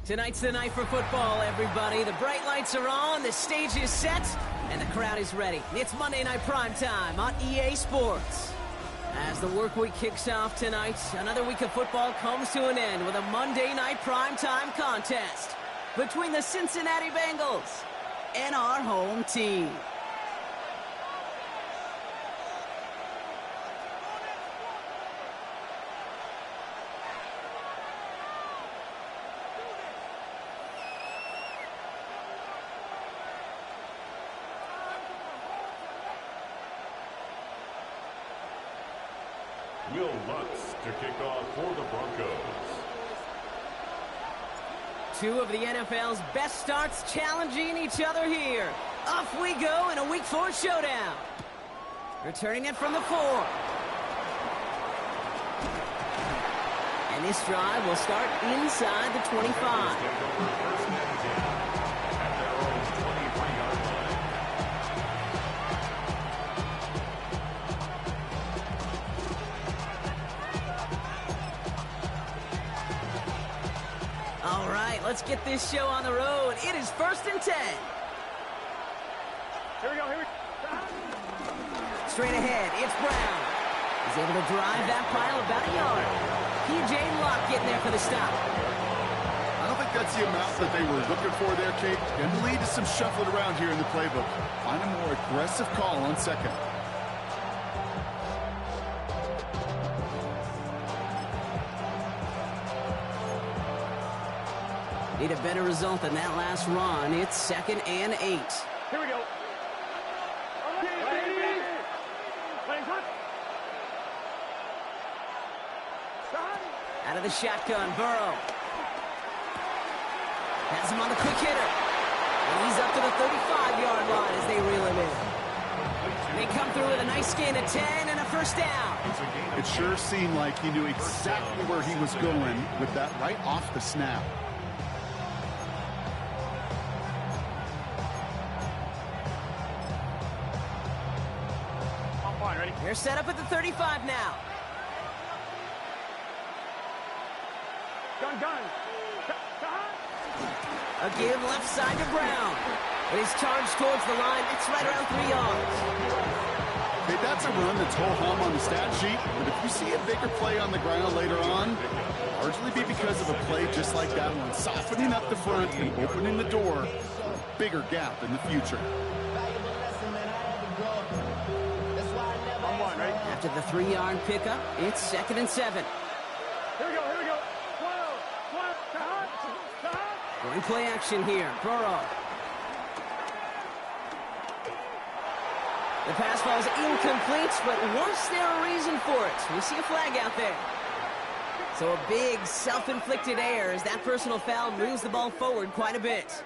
Tonight's the night for football, everybody. The bright lights are on, the stage is set, and the crowd is ready. It's Monday Night Primetime on EA Sports. As the work week kicks off tonight, another week of football comes to an end with a Monday Night Primetime contest between the Cincinnati Bengals and our home team. Will Lutz to kick off for the Broncos. Two of the NFL's best starts challenging each other here. Off we go in a Week 4 showdown. Returning it from the 4. And this drive will start inside the 25. All right, let's get this show on the road. It is 1st and 10. Here we go. Straight ahead, it's Brown. He's able to drive that pile about a yard. P.J. Locke getting there for the stop. I don't think that's the amount that they were looking for there, Kate. Going to lead to some shuffling around here in the playbook. Find a more aggressive call on second. Need a better result than that last run. It's 2nd and 8. Here we go. Out of the shotgun, Burrow. Has him on the quick hitter. And he's up to the 35-yard line as they reel him in. They come through with a nice gain of 10 and a first down. It sure seemed like he knew exactly where he was going with that right off the snap. They're set up at the 35 now. Gun. A give left side to Brown. But he's charged towards the line. It's right around 3 yards. Okay, that's a run that's ho-hum on the stat sheet, but if you see a bigger play on the ground later on, largely be because of a play just like that one, softening up the front and opening the door, a bigger gap in the future. After the 3-yard pickup, it's 2nd and 7. Here we go. Going play action here. Burrow. The pass ball's incomplete, but was there a reason for it? We see a flag out there. So a big self-inflicted error as that personal foul moves the ball forward quite a bit.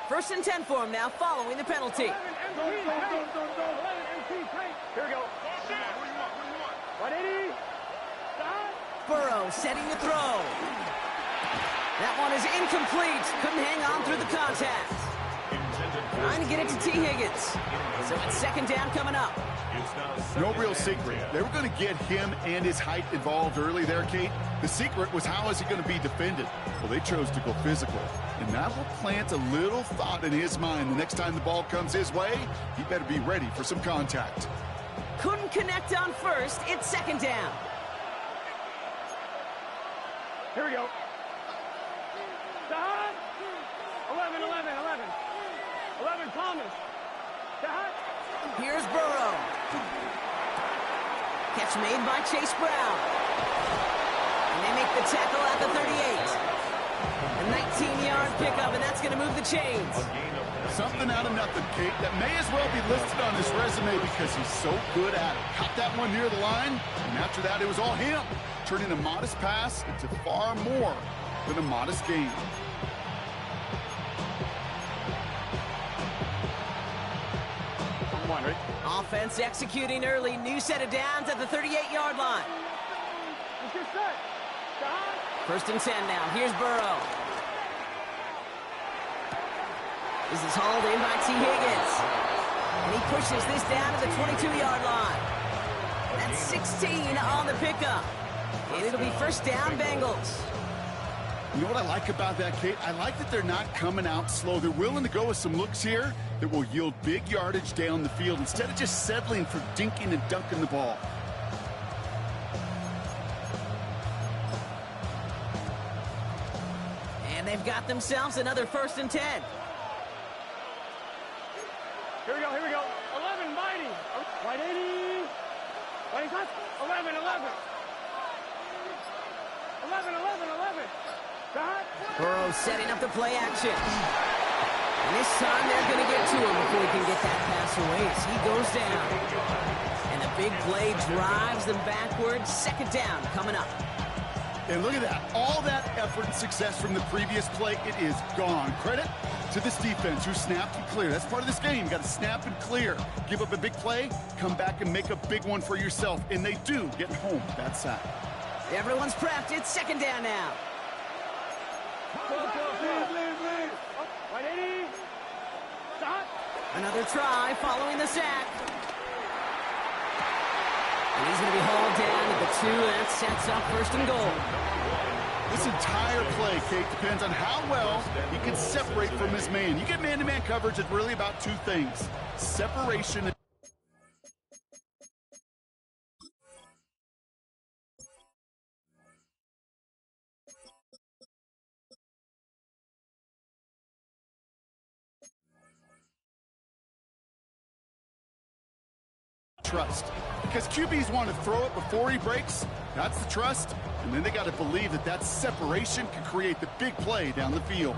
First and 10 for him now, following the penalty. Here we go. 180. Burrow setting the throw. That one is incomplete. Couldn't hang on through the contact. Trying to get it to T. Higgins. So it's 2nd down coming up. No real secret. They were going to get him and his height involved early there, Kate. The secret was how is he going to be defended? Well, they chose to go physical. And that will plant a little thought in his mind. The next time the ball comes his way, he better be ready for some contact. Couldn't connect on first. It's 2nd down. Here we go. 11, Thomas. Here's Burrow. Catch made by Chase Brown. And they make the tackle at the 38. A 19-yard pickup, and that's going to move the chains. Something out of nothing, Kate, that may as well be listed on his resume because he's so good at it. Caught that one near the line, and after that, it was all him, turning a modest pass into far more than a modest gain. Offense executing early. New set of downs at the 38-yard line. Let's get set. First and 10 now. Here's Burrow. This is hauled in by T. Higgins. And he pushes this down to the 22-yard line. That's 16 on the pickup. And it'll be first down, Bengals. You know what I like about that, Kate? I like that they're not coming out slow. They're willing to go with some looks here that will yield big yardage down the field instead of just settling for dinking and dunking the ball. And they've got themselves another first and 10. Here we go, here we go. 11, mighty. Right 80. Right touch. 11, 11. 11, 11, 11. Burrow setting up the play action. And this time they're going to get to him before he can get that pass away as he goes down. And the big play drives them backwards. Second down coming up. And look at that. All that effort and success from the previous play, it is gone. Credit to this defense who snapped and cleared. That's part of this game. You got to snap and clear. Give up a big play, come back and make a big one for yourself. And they do get home that sack. Everyone's prepped. It's second down now. Right 80. Stop. Another try following the sack. And he's going to be hauled down at the 2, and that sets up first and goal. This entire play, Kate, depends on how well he can separate from his man. You get man-to-man coverage, it's really about two things. Separation and trust. Because QBs want to throw it before he breaks. That's the trust. And then they got to believe that that separation can create the big play down the field.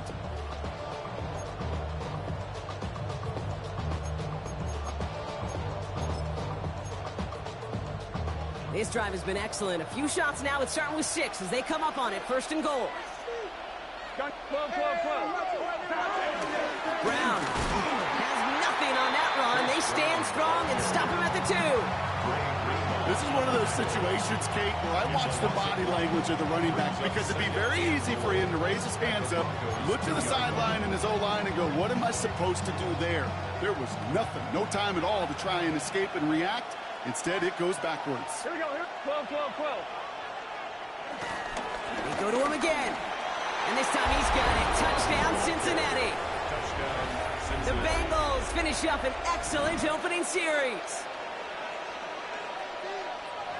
This drive has been excellent. A few shots now. It's starting with 6 as they come up on it. First and goal. Brown has nothing on that run. They stand strong and stop him at the 2. This is one of those situations, Kate, where I watch the body language of the running back because it'd be very easy for him to raise his hands up, look to the sideline in his O-line and go, what am I supposed to do there? There was nothing, no time at all to try and escape and react. Instead, it goes backwards. Here we go. Here. 12, 12, 12. They go to him again. And this time he's got it. Touchdown, Cincinnati. The Bengals finish up an excellent opening series.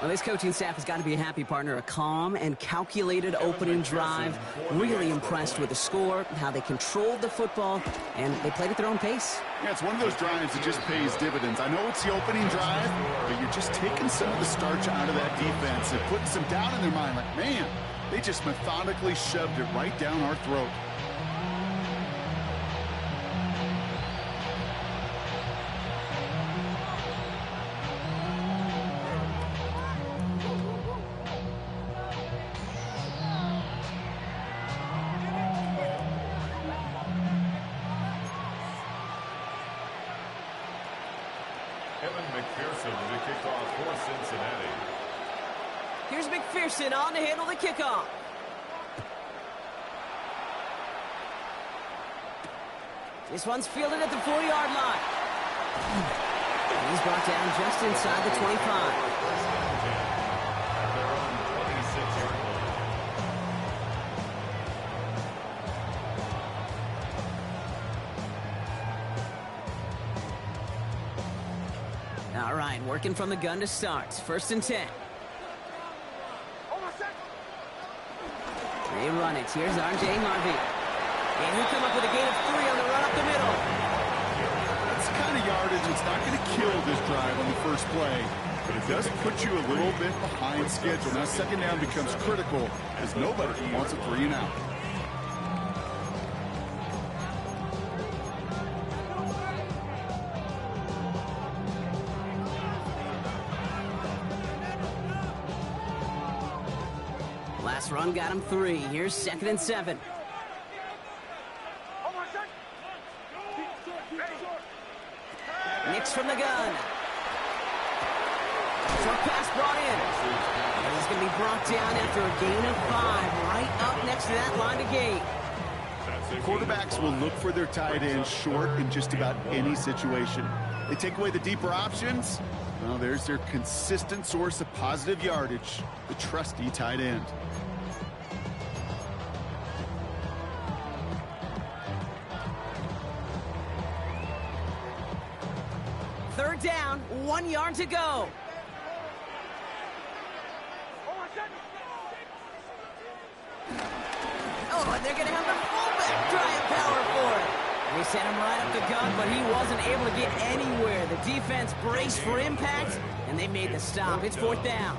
Well, this coaching staff has got to be a happy partner. A calm and calculated opening drive. Really impressed with the score, how they controlled the football, and they played at their own pace. Yeah, it's one of those drives that just pays dividends. I know it's the opening drive, but you're just taking some of the starch out of that defense and putting some doubt in their mind. Like, man, they just methodically shoved it right down our throat. Here's McPherson on to handle the kickoff. This one's fielded at the 4-yard line. He's brought down just inside the 25. All right, working from the gun to start. First and 10. They run it. Here's R.J. Harvey. And he'll come up with a gain of 3 on the run up the middle. That's the kind of yardage that's not going to kill this drive on the first play, but it does put you a little bit behind schedule. Now second down becomes critical as nobody wants a 3 and out. Last run got him 3. Here's second and 7. Nix from the gun. Short pass brought in. And he's is going to be brought down after a gain of 5, right up next to that line of gain. Quarterbacks will look for their tight end short in just about any situation. They take away the deeper options. Well, there's their consistent source of positive yardage, the trusty tight end. Third down, 1 yard to go. Oh, and they're going to have the fullback drive power for it. They sent him right up the gut, but he wasn't able to get anywhere. The defense braced for impact, and they made the stop. It's 4th down.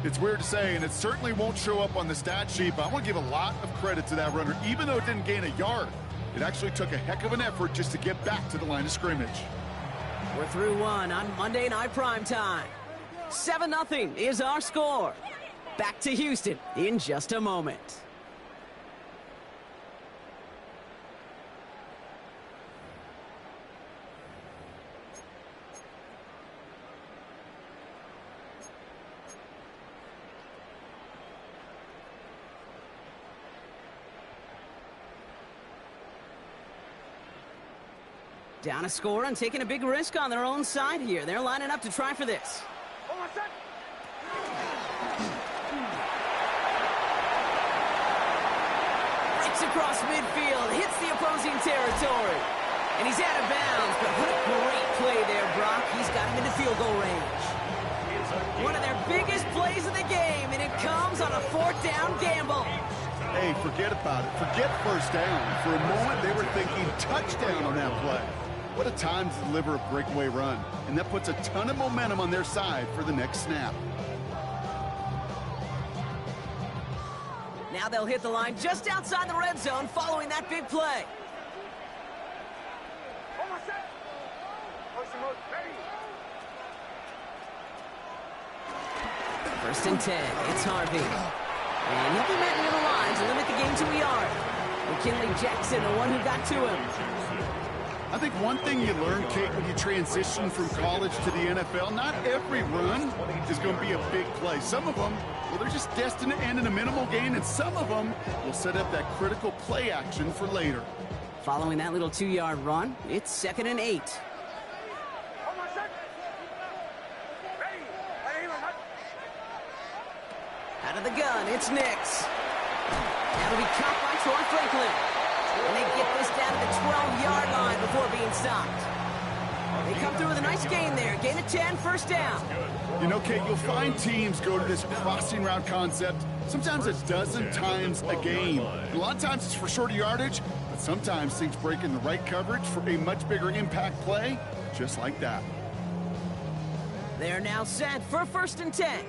It's weird to say, and it certainly won't show up on the stat sheet, but I want to give a lot of credit to that runner. Even though it didn't gain a yard, it actually took a heck of an effort just to get back to the line of scrimmage. We're through 1 on Monday Night Primetime. 7-0 is our score. Back to Houston in just a moment. Down a score and taking a big risk on their own side here. They're lining up to try for this. Breaks across midfield, hits the opposing territory. And he's out of bounds, but what a great play there, Brock. He's got him into field goal range. One of their biggest plays of the game, and it comes on a 4th down gamble. Hey, forget about it. Forget first down. For a moment, they were thinking touchdown on that play. What a time to deliver a breakaway run. And that puts a ton of momentum on their side for the next snap. Now they'll hit the line just outside the red zone following that big play. First and 10, it's Harvey. And he'll be met near the line to limit the game to a yard. McKinley Jackson, the one who got to him. I think one thing you learn, Kate, when you transition from college to the NFL, not every run is going to be a big play. Some of them, well, they're just destined to end in a minimal gain, and some of them will set up that critical play action for later. Following that little 2-yard run, it's 2nd and 8. Out of the gun, it's Nix. That'll be caught by Troy Franklin. And they get this down to the 12-yard line before being stopped. They come through with a nice gain there. Gain of 10, first down. You know, Kate, you'll find teams go to this crossing route concept sometimes a dozen times a game. A lot of times it's for shorter yardage, but sometimes things break in the right coverage for a much bigger impact play, just like that. They're now set for 1st and 10.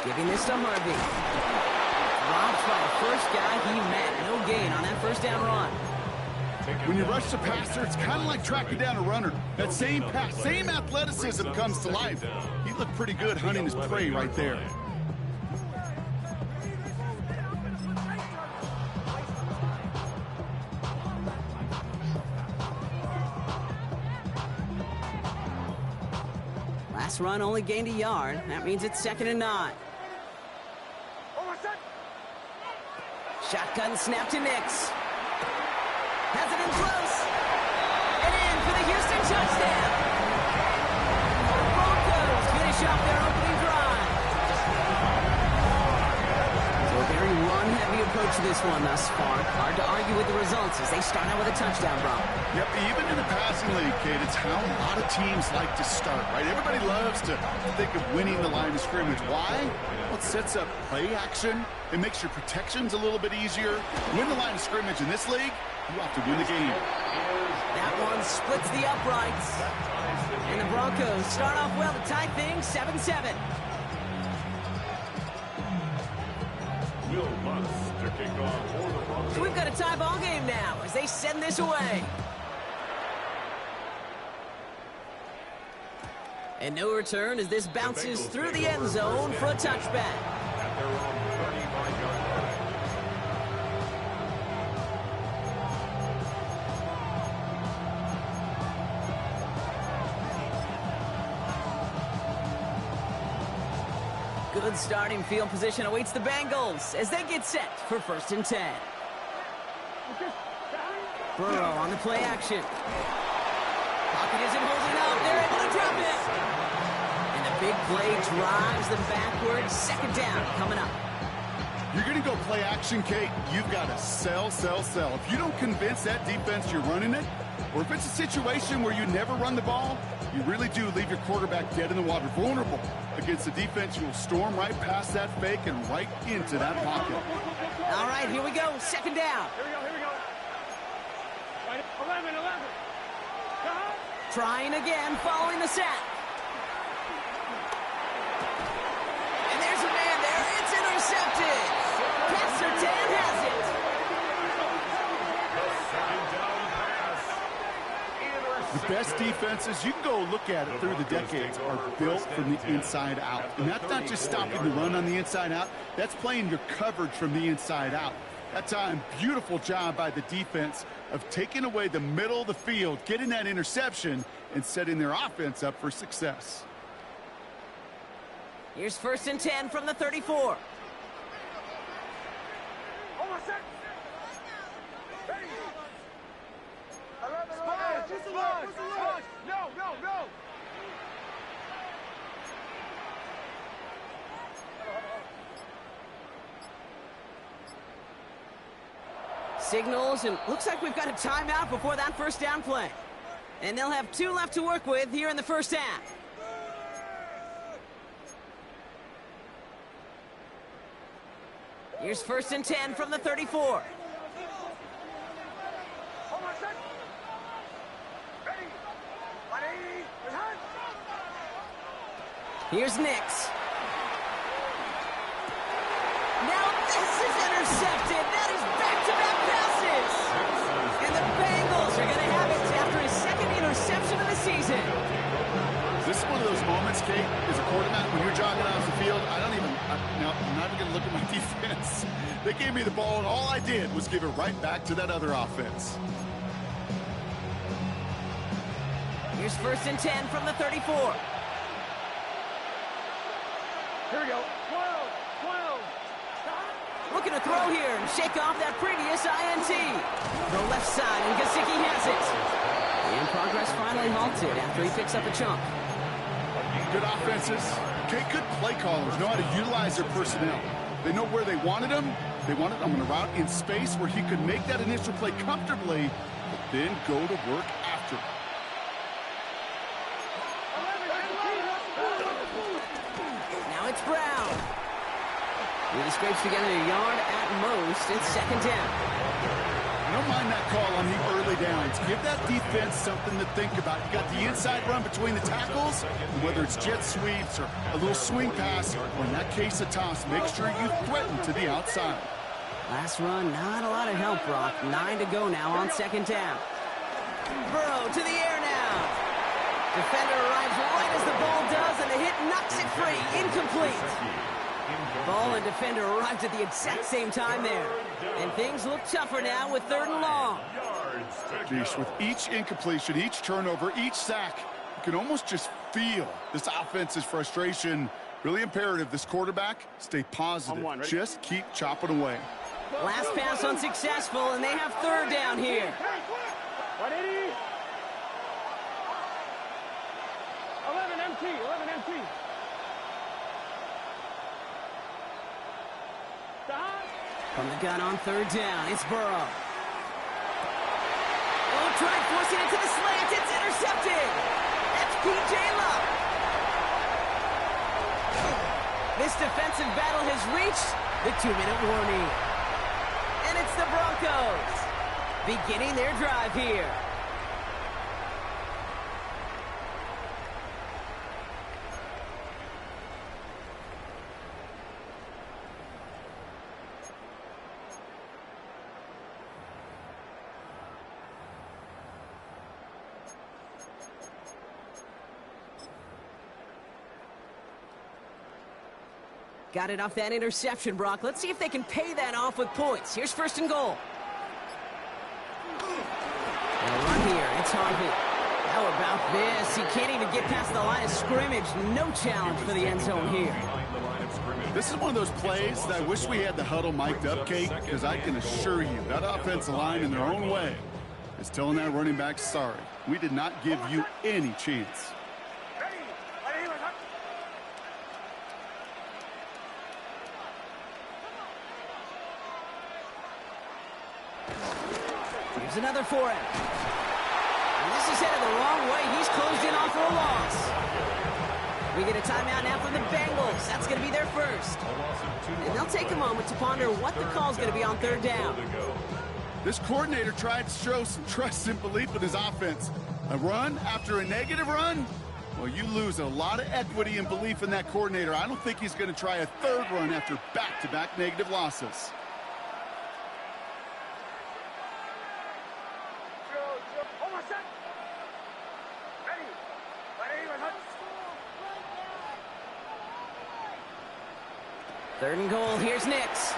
Giving this to Harvey. Drops by the first guy he met. No gain on that first down run. When you rush the passer, it's kind of like tracking down a runner. That same pass, same athleticism comes to life. He looked pretty good hunting his prey right there. Last run only gained a yard. That means it's 2nd and 9. Shotgun snap to Nix. Has it in close. And in for the Houston touchdown. The Broncos finish off their opening drive. So a very run-heavy approach to this one thus far. Hard to argue with the results as they start out with a touchdown, Bron. Yep, even in the passing league, Kate, it's how a lot of teams like to start, right? Everybody loves to think of winning the line of scrimmage. Why? Well, it sets up play action. It makes your protections a little bit easier. Win the line of scrimmage in this league, you have to win the game. That one splits the uprights. And the Broncos start off well to tie things 7-7. So we've got a tie ball game now as they send this away. And no return as this bounces through the end zone for a touchback. Good starting field position awaits the Bengals as they get set for 1st and 10. Burrow on the play action. Pocket isn't holding up. They're able to drop it. And the big play drives them backwards. 2nd down coming up. You're going to go play action, Kate. You've got to sell. If you don't convince that defense you're running it, or if it's a situation where you never run the ball, you really do leave your quarterback dead in the water, vulnerable against the defense who will storm right past that fake and right into that pocket. All right, here we go. 2nd down. Here we go. 11. Trying again, following the sack. And there's a man there. It's intercepted. Pass Surtain has it. The best defenses, you can go look at it through the decades, are built from the inside out. And that's not just stopping the run on the inside out. That's playing your coverage from the inside out. That time, beautiful job by the defense of taking away the middle of the field, getting that interception, and setting their offense up for success. Here's 1st and 10 from the 34. No. Signals, and looks like we've got a timeout before that 1st down play. And they'll have 2 left to work with here in the 1st half. Here's 1st and 10 from the 34. Here's Nix. Now this is intercepted. That is back-to-back passes. And the Bengals are going to have it after his 2nd interception of the season. This is one of those moments, Kate, as a quarterback, when you're jogging off the field, I'm not even going to look at my defense. They gave me the ball, and all I did was give it right back to that other offense. Here's 1st and 10 from the 34. Here we go. 12. Looking to throw here and shake off that previous INT. The left side, and Gesicki has it. And progress finally halted after he picks up a chunk. Good offenses. Okay, good play callers know how to utilize their personnel. They know where they wanted him. They wanted him on a route in space where he could make that initial play comfortably, but then go to work after. Now it's Brown. He scrapes together a yard at most. It's 2nd down. I don't mind that call on the early downs. Give that defense something to think about. You got the inside run between the tackles, and whether it's jet sweeps or a little swing pass, or in that case a toss, make sure you threaten to the outside. Last run, not a lot of help, Brock. 9 to go now on 2nd down. Burrow to the air now. Defender arrives right as the ball does, and the hit knocks it free. Incomplete. Ball and defender arrived at the exact same time there. And things look tougher now with 3rd and long. Geez, with each incompletion, each turnover, each sack, you can almost just feel this offense's frustration. Really imperative this quarterback stay positive. Just keep chopping away. Last pass unsuccessful, and they have 3rd down here. 180. 11 empty. From the gun on 3rd down, it's Burrow. Oh, trying forcing it to the slant. It's intercepted. That's P.J. Luck. This defensive battle has reached the 2-minute warning. And it's the Broncos beginning their drive here. Got it off that interception, Brock. Let's see if they can pay that off with points. Here's 1st and goal. And a run here. It's Harvey. How about this? He can't even get past the line of scrimmage. No challenge for the end zone here. scrimmage. This is one of those plays that I wish we had the huddle mic'd up, Kate, because I can assure you that offensive line in their own way is telling that running back, sorry, we did not give you any chance. Here's another for him. And this is headed the wrong way. He's closed in on for a loss. We get a timeout now from the Bengals. That's going to be their first. And they'll take a moment to ponder what the call is going to be on third down. This coordinator tried to show some trust and belief in his offense. A run after a negative run? Well, you lose a lot of equity and belief in that coordinator. I don't think he's going to try a third run after back-to-back negative losses. Third and goal, here's Nix.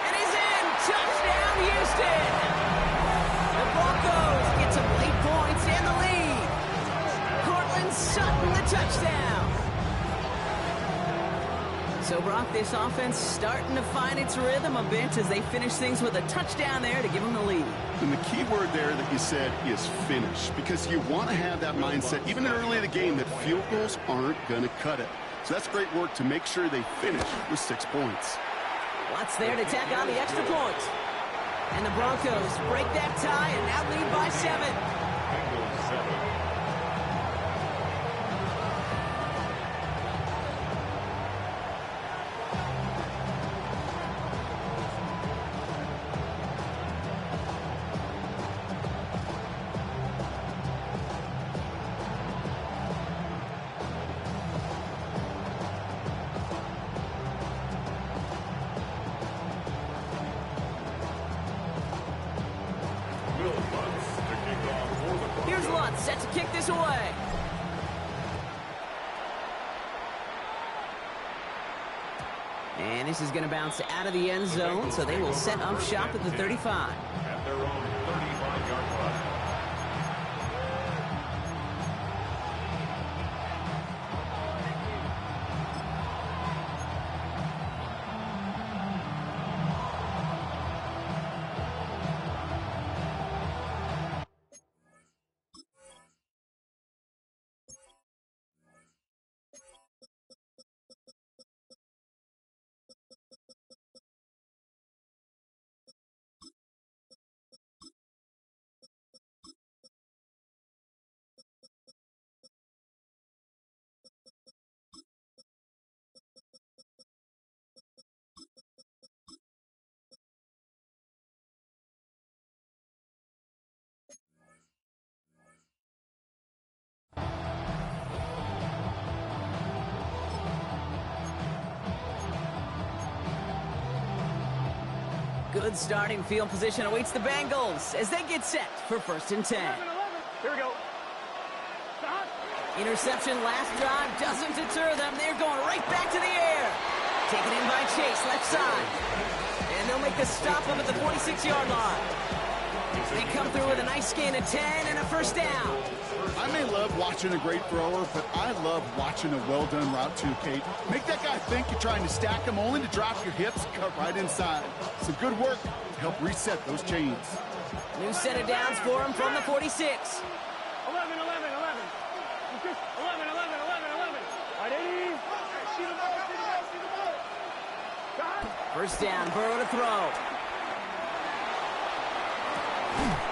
And he's in! Touchdown, Houston! The Broncos get some late points and the lead. Cortland Sutton, the touchdown. So, Brock, this offense starting to find its rhythm a bit as they finish things with a touchdown there to give them the lead. And the key word there that you said is finish, because you want to have that mindset, even early in the game, that field goals aren't going to cut it. So that's great work to make sure they finish with 6 points. Watts there to tack on the extra point. And the Broncos break that tie and now lead by 7. Bengals 7. Here's Lutz set to kick this away. And this is going to bounce out of the end zone, so they will set up shop at the 35. At their own 35-yard line. Good starting field position awaits the Bengals as they get set for 1st and 10. 11. Here we go. Stop. Interception last drive doesn't deter them. They're going right back to the air. Taken in by Chase, left side. And they'll make the stop up at the 46-yard line. They come through with a nice gain of 10 and a first down. I may love watching a great thrower, but I love watching a well-done route too, Kate. Make that guy think you're trying to stack him only to drop your hips, cut right inside. Some good work to help reset those chains. New set of downs for him from the 46. 11, 11, 11. 11, 11, 11. Right, 80. See the ball, see the ball, see the ball. Stop. First down, Burrow to throw.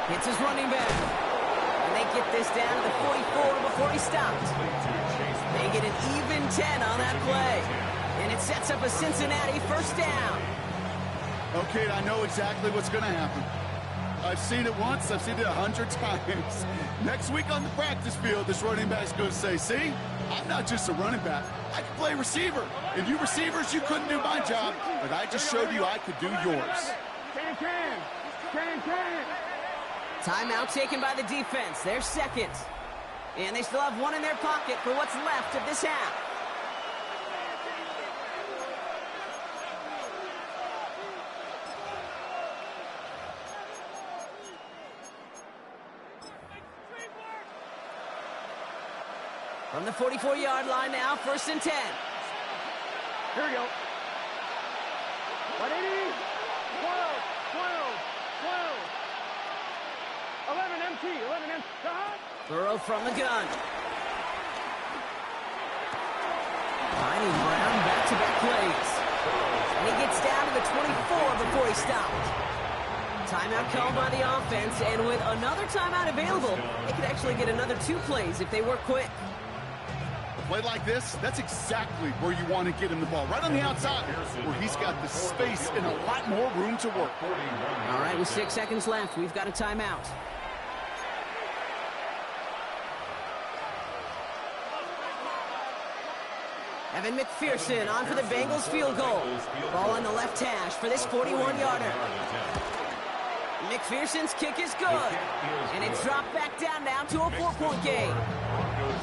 Hits his running back. And they get this down to the 44 before he stopped. They get an even 10 on that play. And it sets up a Cincinnati first down. Okay, I know exactly what's going to happen. I've seen it once, I've seen it 100 times. Next week on the practice field, this running back's going to say, see, I'm not just a running back. I can play receiver. And you receivers, you couldn't do my job, but I just showed you I could do yours. Can. Timeout taken by the defense. They're second. And they still have one in their pocket for what's left of this half. From the 44-yard line now, 1st and 10. Here we go. 180. 12. 11 MT. 11 MT. Burrow from the gun. Finding Brown back-to-back plays. And he gets down to the 24 before he stopped. Timeout called by the offense, and with another timeout available, they could actually get another 2 plays if they work quick. A play like this, that's exactly where you want to get him the ball, right on the outside, where he's got the space and a lot more room to work. All right, with 6 seconds left, we've got a timeout. Evan McPherson on for the Bengals field goal. Ball on the left hash for this 41-yarder. McPherson's kick is good. And it's dropped back down now to a 4-point game.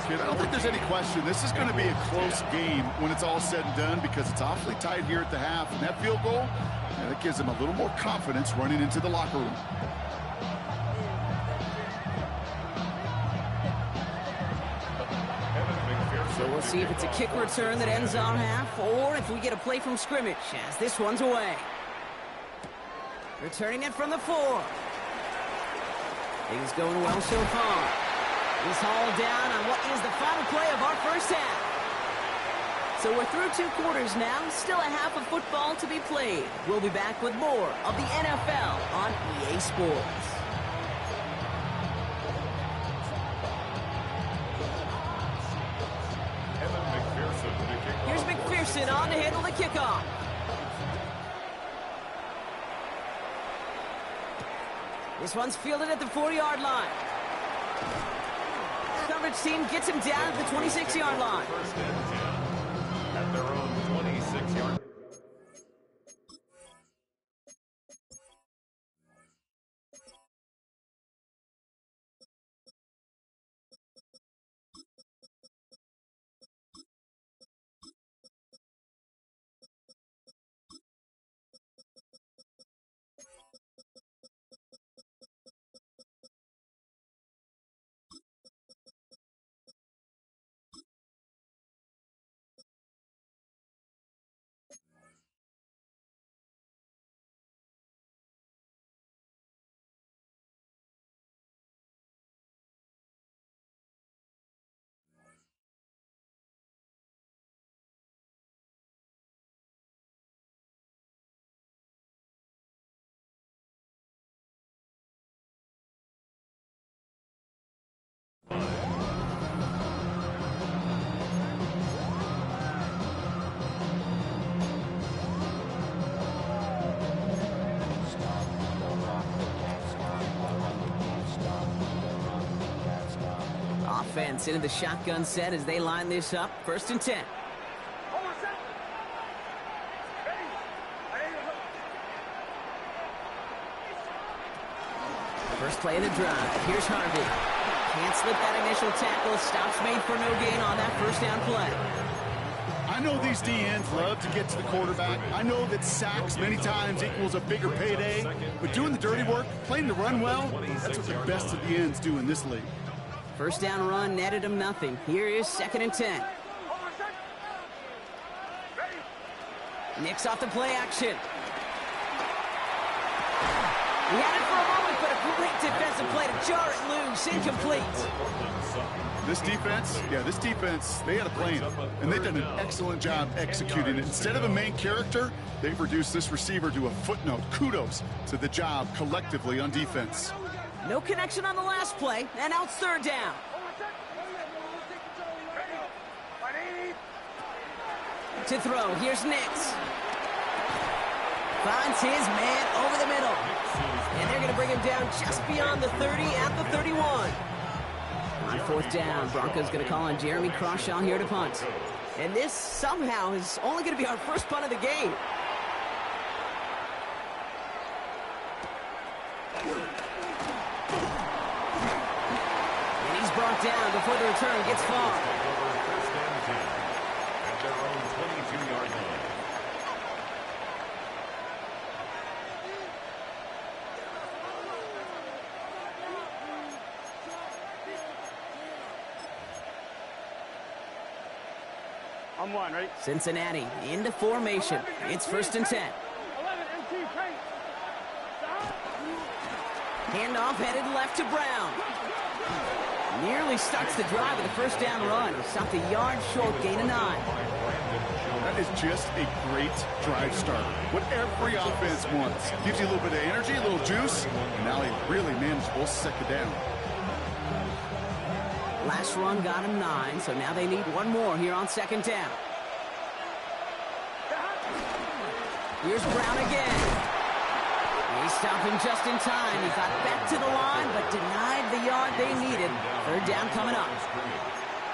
Kid, I don't think there's any question. This is going to be a close game when it's all said and done because it's awfully tight here at the half. And that field goal, that gives them a little more confidence running into the locker room. So we'll see if it's a kick return that ends our half or if we get a play from scrimmage as this one's away. Returning it from the 4. Things going well so far. He's hauled down on what is the final play of our first half. So we're through 2 quarters now, still a half of football to be played. We'll be back with more of the NFL on EA Sports. Here's McPherson on to handle the kickoff. This one's fielded at the 4-yard line. Coverage team gets him down at the 26-yard line. First and 10 at their own 26-yard. Offense into the shotgun set as they line this up. 1st and 10. First play of the drive. Here's Harvey. Can't slip that initial tackle. Stops made for no gain on that first down play. I know these DNs love to get to the quarterback. I know that sacks many times equals a bigger payday. But doing the dirty work, playing the run well, that's what the best of the ends do in this league. First down run netted him nothing. Here is 2nd and 10. Nicks off the play action. He had it for a moment, but a great defensive play to jar it loose. Incomplete. This defense, they had a plan, and they've done an excellent job executing it. Instead of a main character, they've reduced this receiver to a footnote. Kudos to the job collectively on defense. No connection on the last play, and out 3rd down. To throw, here's Nicks. Finds his man over the middle. And they're going to bring him down just beyond the 30 at the 31. On 4th down, Broncos going to call on Jeremy Crawshaw here to punt. And this somehow is only going to be our first punt of the game. And he's brought down before the return gets far. First and 10 at their own 22-yard line. I'm one, right? Cincinnati into formation. It's 1st and 10. 11, MT, paint. Stop. Handoff headed left to Brown. Nearly starts the drive with a 1st down run. Stopped a yard short, gain of 9. That is just a great drive starter. What every offense wants. Gives you a little bit of energy, a little juice, and now a really manageable 2nd down. Last run got him 9, so now they need one more here on 2nd down. Here's Brown again. He stopped him just in time. He got back to the line, but denied the yard they needed. 3rd down coming up.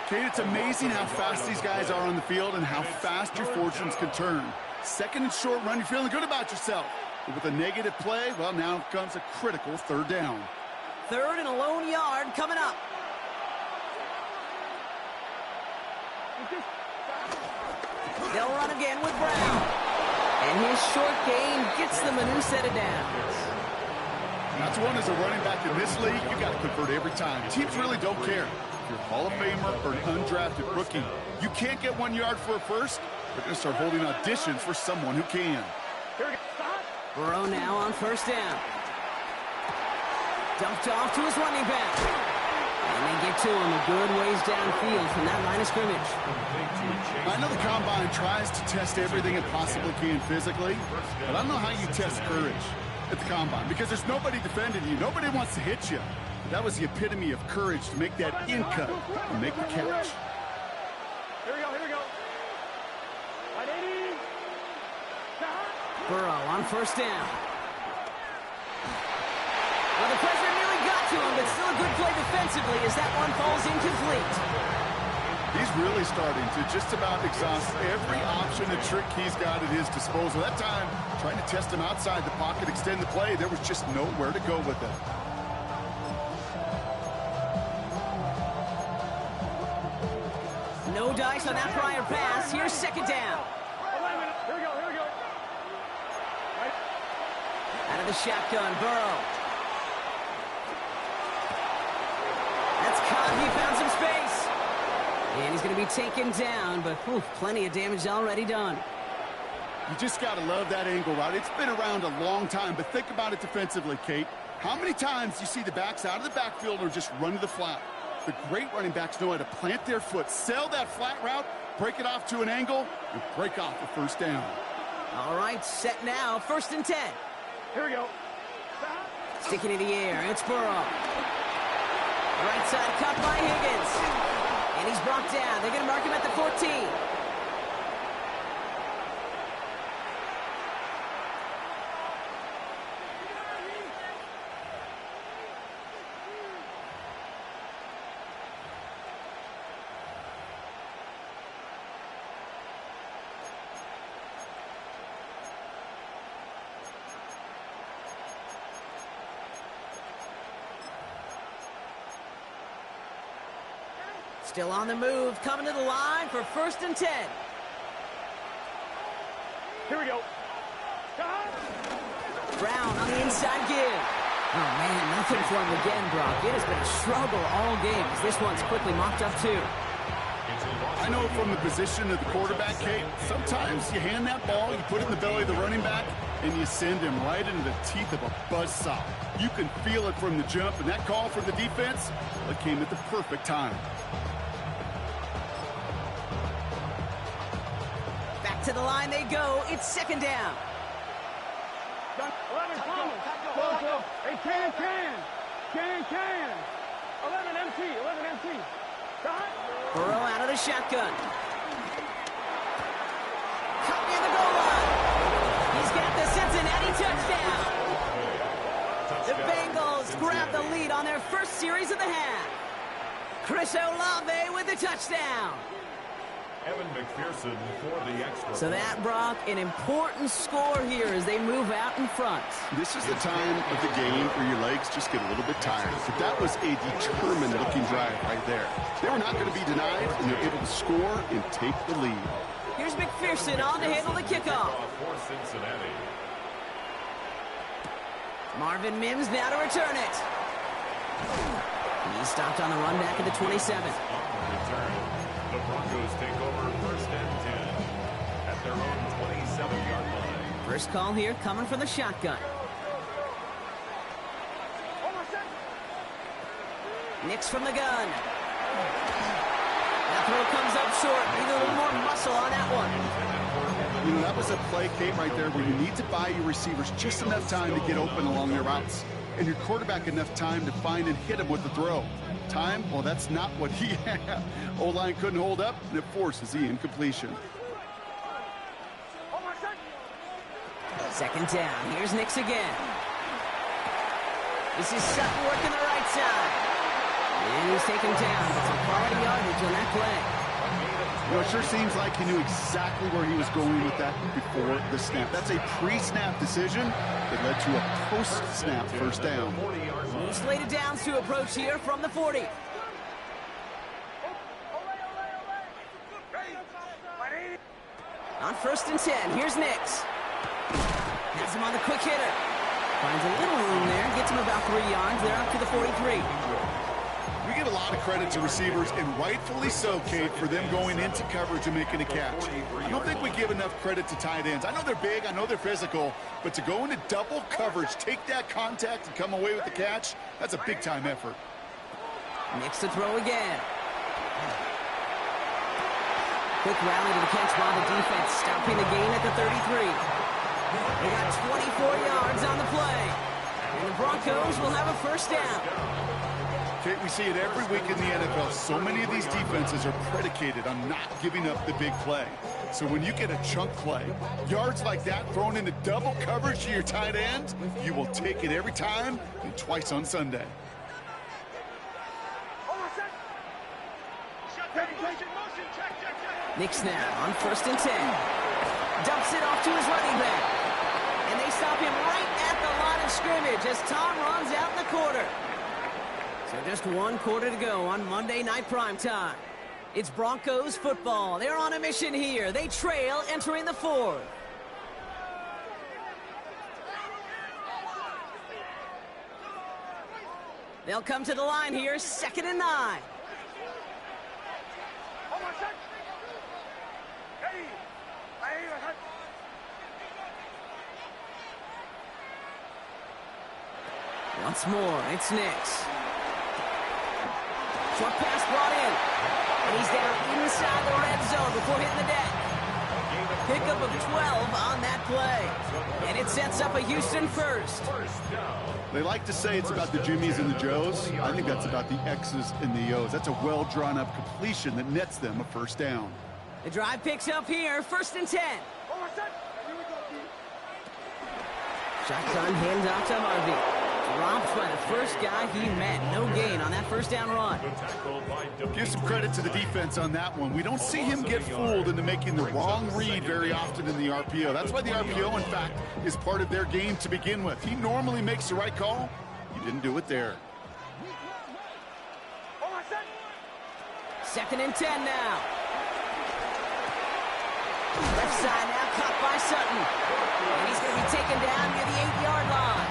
Kate, it's amazing how fast these guys are on the field and how fast your fortunes can turn. 2nd and short run, you're feeling good about yourself. But with a negative play, well, now comes a critical 3rd down. 3rd and a lone yard coming up. They'll run again with Brown. And his short gain gets them a new set of downs. That's one as a running back in this league, you got to convert every time. Teams really don't care. If you're a Hall of Famer or an undrafted rookie, you can't get 1 yard for a first. They're going to start holding auditions for someone who can. Burrow now on 1st down. Dumped off to his running back. And they get to him a good ways downfield from that line of scrimmage. I know the Combine tries to test everything it possibly can physically, but I don't know how you test courage at the Combine because there's nobody defending you. Nobody wants to hit you. But that was the epitome of courage to make that in cut and make the catch. Here we go, here we go. 180. Burrow on 1st down. Well, the pressure nearly got to him, but still a good play defensively as that one falls incomplete. He's really starting to just about exhaust every option and trick he's got at his disposal. That time, trying to test him outside the pocket, extend the play, there was just nowhere to go with it. No dice on that prior pass. Here's 2nd down. 11. Here we go, here we go. Out of the shotgun, Burrow. That's caught. He found some space. And he's going to be taken down, but plenty of damage already done. You just got to love that angle route. It's been around a long time, but think about it defensively, Kate. How many times do you see the backs out of the backfield or just run to the flat? The great running backs know how to plant their foot, sell that flat route, break it off to an angle, and break off the 1st down. All right, set now. 1st and 10. Here we go. Sticking in the air. It's Burrow. Right side cut by Higgins. And he's brought down. They're going to mark him at the 14. Still on the move, coming to the line for 1st and 10. Here we go. Brown on the inside give. Oh, man, nothing for him again, Brock. It has been a struggle all game as this one's quickly mopped up, too. I know from the position of the quarterback, Kate, sometimes you hand that ball, you put it in the belly of the running back, and you send him right into the teeth of a buzzsaw. You can feel it from the jump, and that call for the defense, well, it came at the perfect time. Back to the line they go. It's 2nd down. 11, Thomas. Hey, can. 11, MT. Burrow out of the shotgun. Caught near the goal line. He's got the Cincinnati touchdown. The Bengals grab the lead on their first series of the half. Chris Olave with the touchdown. Evan McPherson for the extra. So that, Brock, an important score here as they move out in front. This is the time of the game where your legs just get a little bit tired. But that was a determined-looking drive right there. They were not going to be denied, and they're able to score and take the lead. Here's McPherson on to handle the kickoff. For Cincinnati. Marvin Mims now to return it. He stopped on the run back at the 27. The Broncos take over first and 10 at their own 27-yard line. First call here coming from the shotgun. Nix from the gun. That throw comes up short. Need a little more muscle on that one. You know, that was a play, Kate, right there where you need to buy your receivers just enough time to get open along their routes. And your quarterback enough time to find and hit him with the throw. Time? Well, that's not what he had. O-line couldn't hold up, and it forces the incompletion. Second down. Here's Nix again. This is Sutton working the right side. And he's taken down. It's a quality yardage on that play. You know, it sure seems like he knew exactly where he was going with that before the snap. That's a pre-snap decision that led to a post-snap first down. Slated downs to approach here from the 40. On first and 10, here's Nix. Has him on the quick hitter. Finds a little room there, gets him about 3 yards. They're up to the 43. We get a lot of credit to receivers, and rightfully so, Kate, for them going into coverage and making a catch. I don't think we give enough credit to tight ends. I know they're big, I know they're physical, but to go into double coverage, take that contact, and come away with the catch, that's a big-time effort. Nix to throw again. Quick rally to the catch by the defense, stopping the gain at the 33. They got 24 yards on the play, and the Broncos will have a first down. Kate, we see it every week in the NFL. So many of these defenses are predicated on not giving up the big play. So when you get a chunk play, yards like that thrown into double coverage to your tight end, you will take it every time and twice on Sunday. Nix now on first and 10. Dumps it off to his running back. And they stop him right at the line of scrimmage as Tom runs out in the quarter. So just 1 quarter to go on Monday Night Primetime. It's Broncos football. They're on a mission here. They trail entering the 4th. They'll come to the line here, 2nd and 9. Once more, it's Nix. Short pass brought in. And he's down inside the red zone before hitting the deck. Pickup of 12 on that play. And it sets up a Houston first. They like to say it's about the Jimmies and the Joes. I think that's about the X's and the O's. That's a well-drawn-up completion that nets them a first down. The drive picks up here, 1st and 10. Shotgun handoff to Harvey. Dropped by the first guy he met. No gain on that first down run. Give some credit to the defense on that one. We don't see him get fooled into making the wrong read very often in the RPO. That's why the RPO, in fact, is part of their game to begin with. He normally makes the right call. He didn't do it there. 2nd and 10 now. Left side now caught by Sutton. And he's going to be taken down near the 8-yard line.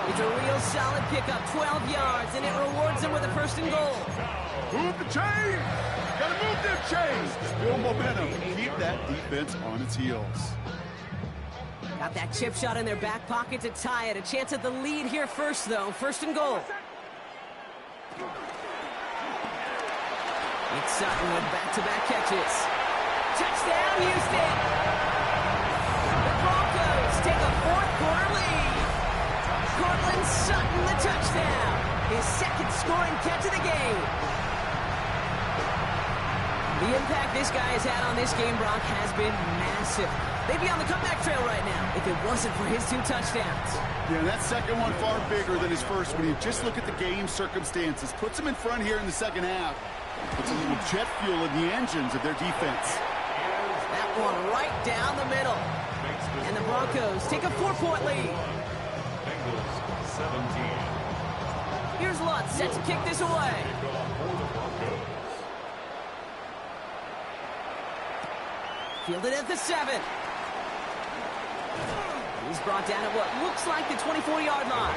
It's a real solid pickup, 12 yards, and it rewards him with a 1st and goal. Move the chain! Gotta move them chains! Build momentum. Keep that defense on its heels. Got that chip shot in their back pocket to tie it. A chance at the lead here first, though. 1st and goal. It's Sutton with back-to-back catches. Touchdown, Houston! The Broncos take a 4th quarter lead. Cortland Sutton, the touchdown. His 2nd scoring catch of the game. The impact this guy has had on this game, Brock, has been massive. They'd be on the comeback trail right now if it wasn't for his 2 touchdowns. Yeah, that second one far bigger than his first when you just look at the game circumstances. Puts him in front here in the second half. Puts a little jet fuel in the engines of their defense. That one right down the middle. And the Broncos take a 4-point lead. Bengals 17. Here's Lutz set to kick this away. Fielded at the 7. He's brought down at what looks like the 24-yard line.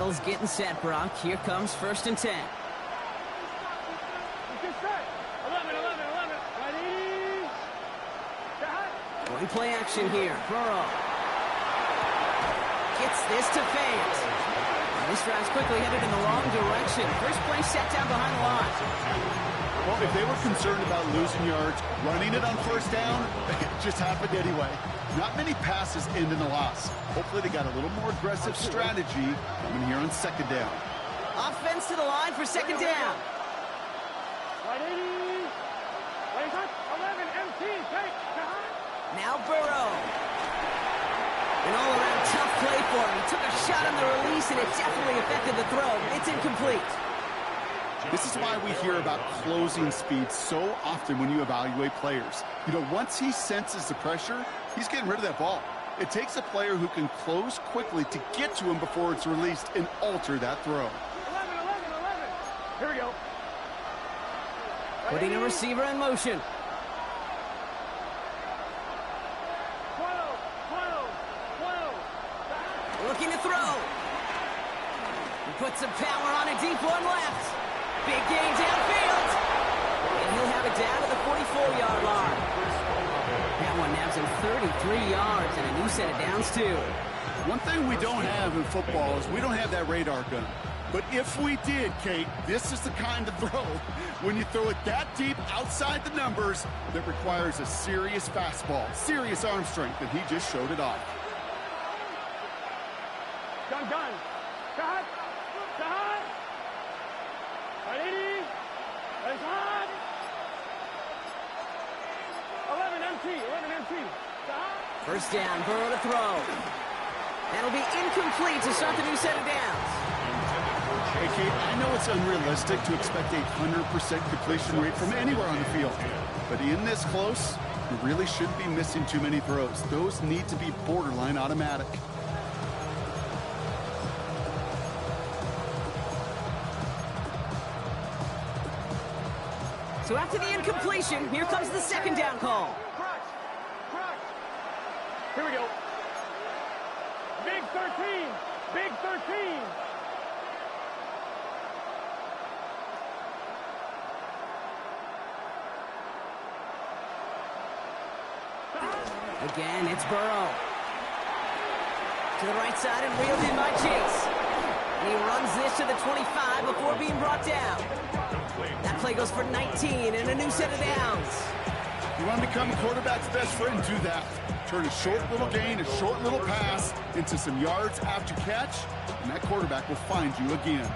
Ball's getting set, Brock. Here comes 1st and 10. Just set. 11, 11, 11. Ready? Shot. Going play action here. Burrow gets this to Fant. This drive's quickly headed in the wrong direction. First play set down behind the line. Well, if they were concerned about losing yards, running it on 1st down, it just happened anyway. Not many passes end in a loss. Hopefully they got a little more aggressive strategy coming here on 2nd down. Offense to the line for 2nd down. Ready? Ready, touch. 11, MT, take. Shot. Now Burrow. An all-around tough play for him. He took a shot on the release, and it definitely affected the throw. It's incomplete. This is why we hear about closing speed so often when you evaluate players. You know, once he senses the pressure, he's getting rid of that ball. It takes a player who can close quickly to get to him before it's released and alter that throw. 11, 11, 11. Here we go. Putting a receiver in motion. 12, 12, 12. Looking to throw. He puts some power on a deep one left. Big gain downfield. And he'll have it down to the 44-yard line. That one nabs him 33 yards and a new set of downs, too. One thing we don't have in football is we don't have that radar gun. But if we did, Kate, this is the kind of throw, when you throw it that deep outside the numbers, that requires a serious fastball, serious arm strength, and he just showed it off. Gun. Shot. Shot. Ready? Ready, shot. 11 MT. 11 MT. Shot. 1st down, Burrow to throw. That'll be incomplete to start the new set of downs. Hey, Kate, I know it's unrealistic to expect a 100% completion rate from anywhere on the field. But in this close, you really shouldn't be missing too many throws. Those need to be borderline automatic. So after the incompletion, here comes the 2nd down call. Crutch. Here we go. Big 13. Big 13. Again, it's Burrow. To the right side and reeled in by Chase. And he runs this to the 25 before being brought down. That play goes for 19 and a new set of downs. You want to become a quarterback's best friend, do that. Turn a short little gain, a short little pass into some yards after catch, and that quarterback will find you again.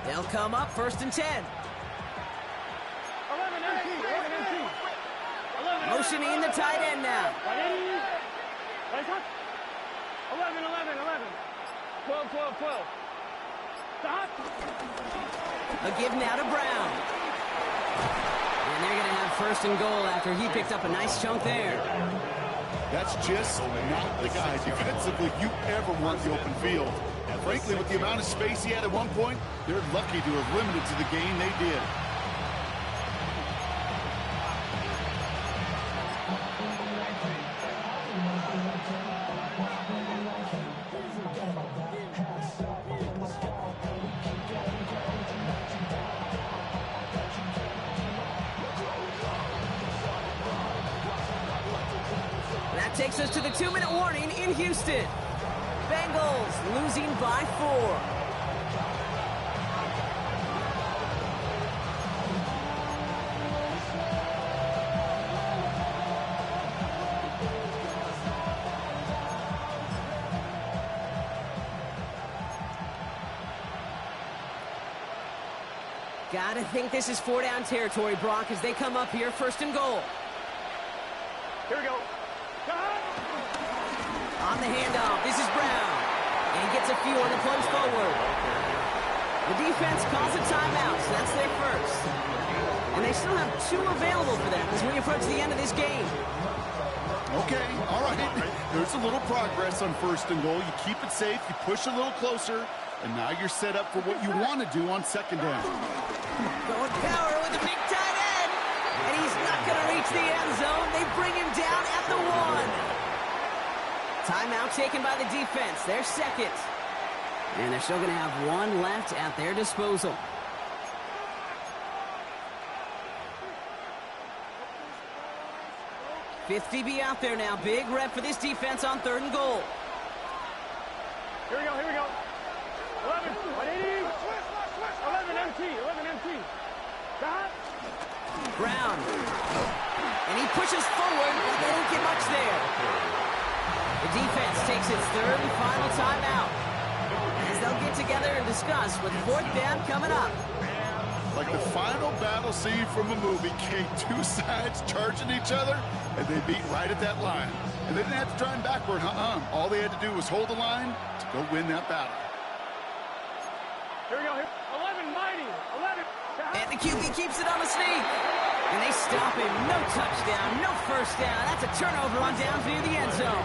They'll come up 1st and 10. 11 MT. 11 MT. 11. Motioning the tight end now. Ready? Ready, touch. 11, 11, 11. 12, 12, 12. Stop. A give now to Brown. And they're going to have 1st and goal after he picked up a nice chunk there. That's just not the guy defensively you ever want the open field. Frankly, with the amount of space he had at one point, they're lucky to have limited to the gain they did. That takes us to the 2-minute warning in Houston. Bengals losing by 4. Gotta think this is 4-down territory, Brock, as they come up here 1st and goal. Here we go. On the handoff, this is Brown. And he gets a few on the plunge forward. The defense calls a timeout, so that's their 1st. And they still have 2 available for them as we approach the end of this game. Okay, all right. There's a little progress on 1st and goal. You keep it safe, you push a little closer, and now you're set up for what you want to do on 2nd down. Going power with a big tight end. reach the end zone. They bring him down at the 1. Timeout taken by the defense. Their second. And they're still going to have one left at their disposal. Fifth DB out there now. Big rep for this defense on 3rd and goal. Here we go, here we go. 11, 180. 11 MT, 11 MT. Stop. Brown. And he pushes forward, but they don't get much there. The defense takes its 3rd and final timeout, as they'll get together and discuss with 4th down coming up. Like the final battle scene from a movie, Kate, 2 sides charging each other, and they beat right at that line. And they didn't have to drive backward, All they had to do was hold the line to go win that battle. Here we go, here. 11 mighty, 11. And the QB keeps it on the sneak. And they stop him. No touchdown, no first down. That's a turnover on downs near the end zone.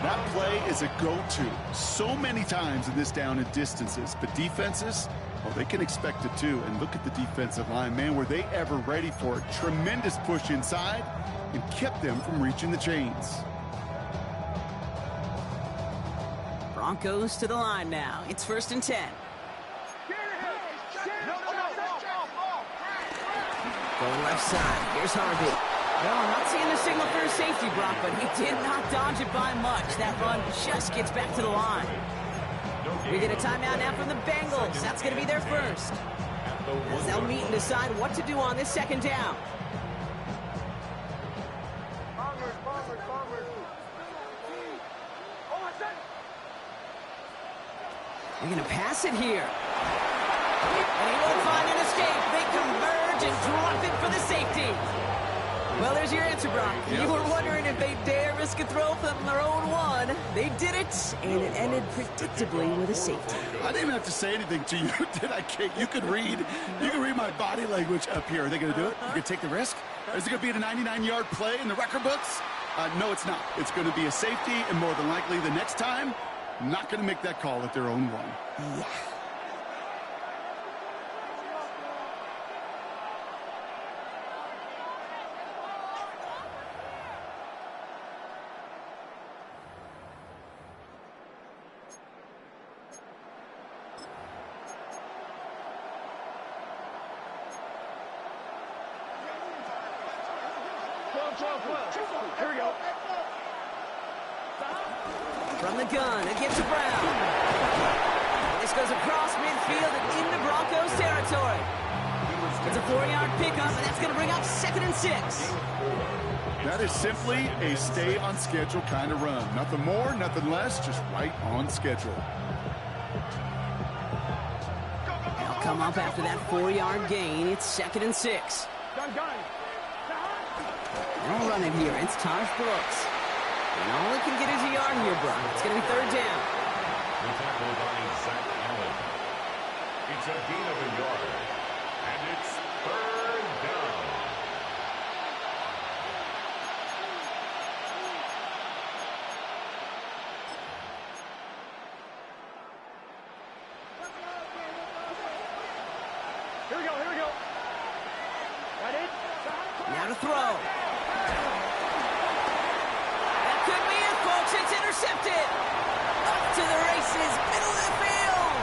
That play is a go-to so many times in this down and distances. But defenses, well, they can expect it too. And look at the defensive line, man. Were they ever ready for it? Tremendous push inside and kept them from reaching the chains. Broncos to the line now. It's 1st and 10. Going left side. Here's Harvey. No, I'm not seeing the signal for a safety, Brock, but he did not dodge it by much. That run just gets back to the line. We get a timeout now from the Bengals. That's going to be their first. As they'll meet and decide what to do on this 2nd down. They're going to pass it here. And he won't find an escape. They converge and drop it for the safety. Well, there's your answer, Brock. Yep. You were wondering if they dare risk a throw from their own 1. They did it, and it ended predictably with a safety. I didn't even have to say anything to you, did I, Kate? You could read my body language up here. Are they going to do it? You going to take the risk? Is it going to be a 99-yard play in the record books? No, it's not. It's going to be a safety, and more than likely the next time, not going to make that call at their own 1. Yeah. Here we go. From the gun, it gets to Brown. This goes across midfield and into Broncos territory. It's a 4-yard pickup, and that's going to bring up 2nd and 6. That is simply a stay on schedule kind of run. Nothing more, nothing less, just right on schedule. They'll come up after that 4-yard gain. It's 2nd and 6. Gun. They'll run it here. It's Taj Brooks. And all he can get is a yard here, Brock. It's going to be 3rd down. The tackle by Zach Allen. It's a gain of a yard. And it's 3rd down. Here we go. Got it. Now to throw. That could be it, folks. It's intercepted. Up to the races, middle of the field.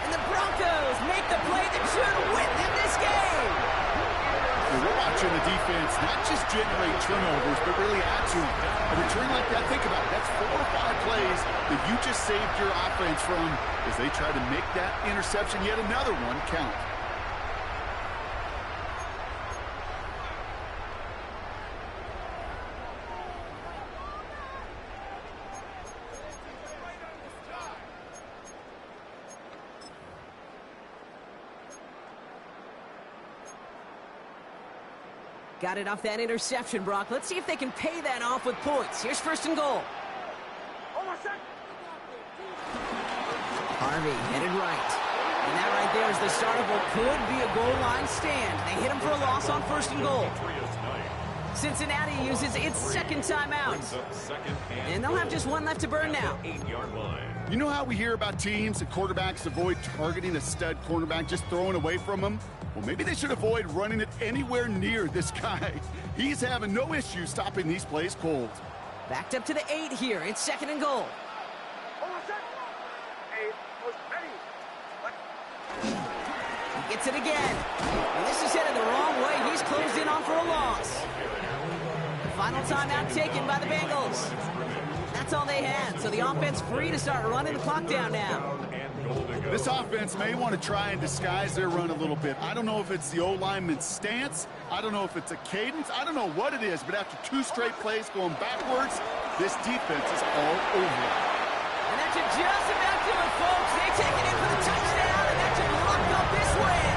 And the Broncos make the play that should win them this game. We're watching the defense not just generate turnovers, but really add to them. A return like that, think about it. That's 4 or 5 plays that you just saved your offense from as they try to make that interception, yet another one, count. Got it off that interception, Brock. Let's see if they can pay that off with points. Here's 1st and goal. Harvey headed right. And that right there is the start of what could be a goal line stand. They hit him for a loss on 1st and goal. Cincinnati uses its 2nd timeout. And they'll have just 1 left to burn now. 8-yard line. You know how we hear about teams and quarterbacks avoid targeting a stud cornerback, just throwing away from them? Well, maybe they should avoid running it anywhere near this guy. He's having no issue stopping these plays cold. Backed up to the 8 here. It's 2nd and goal. He gets it again. And this is headed the wrong way. He's closed in on for a loss. Final timeout taken by the Bengals. That's all they had, so the offense free to start running the clock down now. This offense may want to try and disguise their run a little bit. I don't know if it's the O-lineman's stance. I don't know if it's a cadence. I don't know what it is, but after 2 straight plays going backwards, this defense is all over. And that should just about do it, folks. They take it in for the touchdown, and that should lock up this win.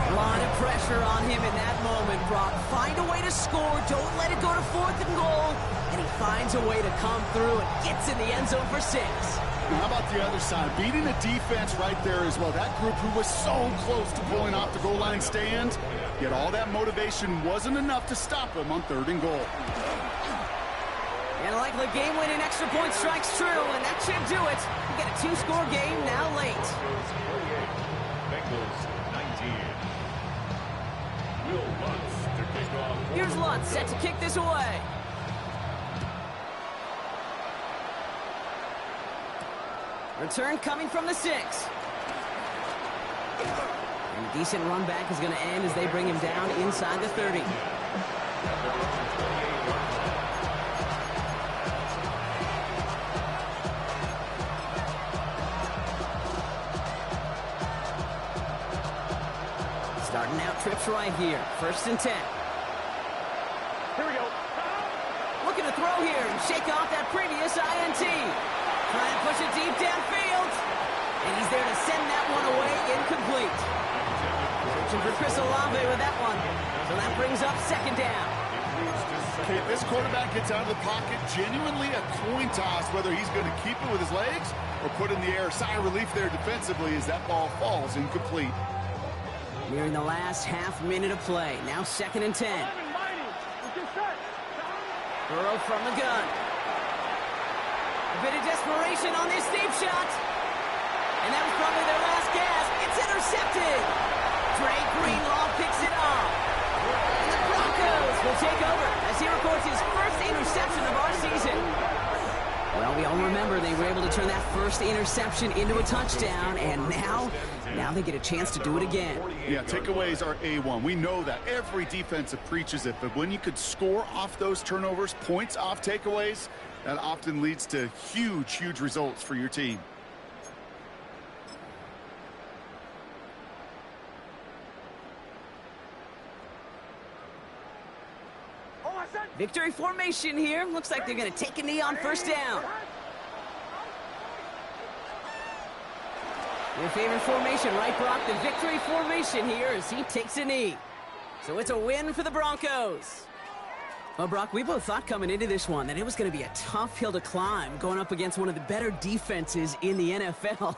A lot of pressure on him in that moment, Brock. Find a way to score. Don't let it go to 4th and goal. And he finds a way to come through and gets in the end zone for 6. How about the other side? Beating the defense right there as well. That group who was so close to pulling off the goal line stand, yet all that motivation wasn't enough to stop him on 3rd and goal. And like the game-winning extra point strikes true, and that should do it. We get a 2-score game now late. Bengals 19. Will Lutz to kick off. Here's Lutz set to kick this away. Return coming from the 6. And a decent run back is going to end as they bring him down inside the 30. Starting out trips right here. 1st and 10. Here we go. Looking to throw here and shake off that previous INT. Trying to push it deep downfield. And he's there to send that one away incomplete. Searching for Chris Olave with that one. So that brings up 2nd down. Okay, if this quarterback gets out of the pocket, genuinely a coin toss whether he's going to keep it with his legs or put it in the air. Sigh of relief there defensively as that ball falls incomplete. Nearing the last half minute of play. Now 2nd and 10. Burrow from the gun. A bit of desperation on this deep shot. And that was probably their last gasp. It's intercepted. Drake Greenlaw picks it up. And the Broncos will take over as he records his first interception of our season. Well, we all remember they were able to turn that first interception into a touchdown, and now they get a chance to do it again. Yeah, takeaways are A1. We know that. Every defensive preaches it, but when you could score off those turnovers, points off takeaways, that often leads to huge, huge results for your team. Victory formation here. Looks like they're going to take a knee on 1st down. Your favorite formation, right, Brock? The victory formation here as he takes a knee. So it's a win for the Broncos. Well, Brock, we both thought coming into this one that it was going to be a tough hill to climb going up against one of the better defenses in the NFL.